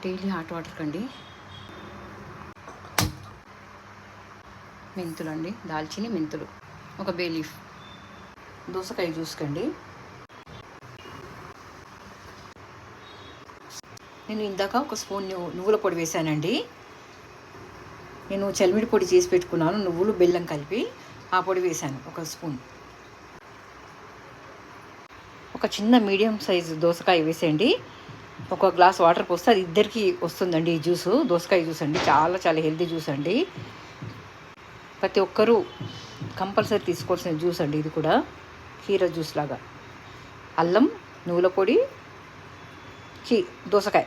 Daily hot water కండి. మెంతులు అండి, దాల్చిని మెంతులు, ఒక బే లీఫ్, దోసకాయ జ్యూస్ కండి. నేను ఇందాక ఒక స్పూన్ నువ్వుల పొడి వేశానండి. నేను చలిమిడి పొడి చేసి పెట్టుకున్నాను, నువ్వులు బెల్లం కలిపి ఆ పొడి వేశాను ఒక స్పూన్. ఒక చిన్న మీడియం సైజు దోసకాయ వేసేయండి. ఒక గ్లాస్ వాటర్ పోస్తే అది ఇద్దరికి వస్తుందండి. ఈ జ్యూసు దోసకాయ జ్యూస్ అండి, చాలా చాలా హెల్తీ జ్యూస్ అండి. ప్రతి ఒక్కరూ కంపల్సరీ తీసుకోవాల్సిన జ్యూస్ అండి ఇది కూడా. కీర జ్యూస్ లాగా, అల్లం, నువ్వుల పొడి, దోసకాయ.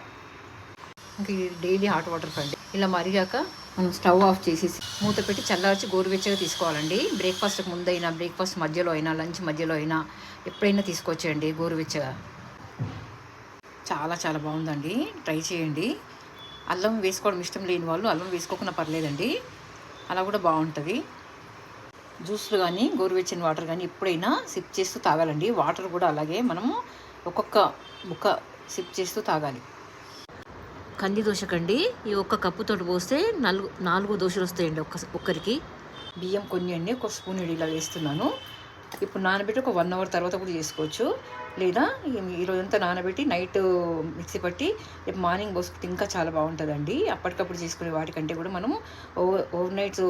ఇంక డైలీ హాట్ వాటర్ కండి. ఇలా మరిగాక మనం స్టవ్ ఆఫ్ చేసేసి మూత పెట్టి చల్లార్చి గోరువెచ్చగా తీసుకోవాలండి. బ్రేక్ఫాస్ట్కి ముందైనా, బ్రేక్ఫాస్ట్ మధ్యలో అయినా, లంచ్ మధ్యలో అయినా ఎప్పుడైనా తీసుకోవచ్చండి గోరువెచ్చగా. చాలా చాలా బాగుందండి, ట్రై చేయండి. అల్లం వేసుకోవడం ఇష్టం లేని వాళ్ళు అల్లం వేసుకోకుండా పర్లేదండి, అలా కూడా బాగుంటుంది. జ్యూస్లు కానీ గోరువెచ్చని వాటర్ కానీ ఎప్పుడైనా సిప్ చేస్తూ తాగాలండి. వాటర్ కూడా అలాగే మనము ఒక్కొక్క ముక్క సిప్ చేస్తూ తాగాలి. కంది దోశకండి ఈ ఒక్క కప్పుతోటి పోస్తే 4 దోశలు వస్తాయండి ఒక్కరికి. బియ్యం కొన్ని అండి, ఒక స్పూన్ ఇలా వేస్తున్నాను. ఇప్పుడు నానబెట్టి ఒక 1 అవర్ తర్వాత కూడా చేసుకోవచ్చు. లేదా ఈరోజంతా నానబెట్టి నైట్ మిక్సీ పట్టి రేపు మార్నింగ్ పోసుకుంటే ఇంకా చాలా బాగుంటుందండి. అప్పటికప్పుడు చేసుకునే వాటికంటే కూడా మనము ఓవర్ నైట్స్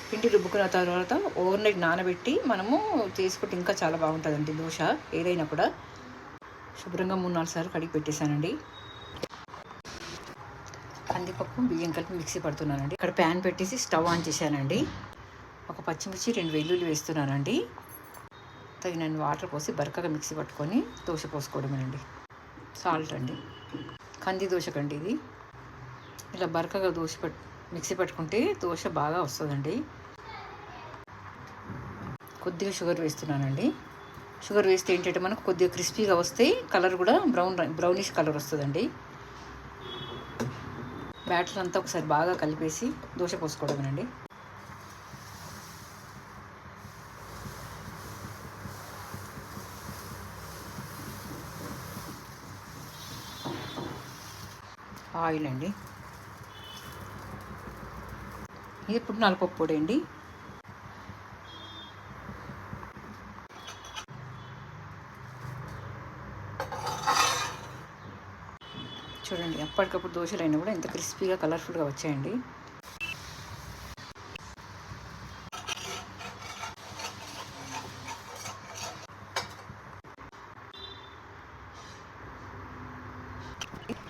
పిండి రుబ్బుకున్న తర్వాత ఓవర్ నైట్ నానబెట్టి మనము చేసుకుంటే ఇంకా చాలా బాగుంటుందండి దోశ ఏదైనా కూడా. శుభ్రంగా 3-4 సార్లు కడిగి పెట్టేశానండి. కందిపప్పు బియ్యం కలిపి మిక్సీ పడుతున్నానండి. ఇక్కడ ప్యాన్ పెట్టేసి స్టవ్ ఆన్ చేశానండి. ఒక పచ్చిమిర్చి, 2 వెల్లుల్లి వేస్తున్నానండి. తగినన్ని వాటర్ పోసి బరకగా మిక్సీ పట్టుకొని దోశ పోసుకోవడమేనండి. సాల్ట్ అండి. కంది దోశకండి ఇది. ఇలా బరకగా మిక్సీ పట్టుకుంటే దోశ బాగా వస్తుందండి. కొద్దిగా షుగర్ వేస్తున్నానండి. షుగర్ వేస్తే ఏంటంటే మనకు కొద్దిగా క్రిస్పీగా వస్తే కలర్ కూడా బ్రౌనిష్ కలర్ వస్తుందండి. బ్యాటర్ అంతా ఒకసారి బాగా కలిపేసి దోశ పోసుకోవడమేనండి. ఆయిల్ అండి. ఇది పుట్నాల పప్పు పొడి అండి. చూడండి, అప్పటికప్పుడు దోశలు అయినా కూడా ఎంత క్రిస్పీగా కలర్ఫుల్గా వచ్చాయండి.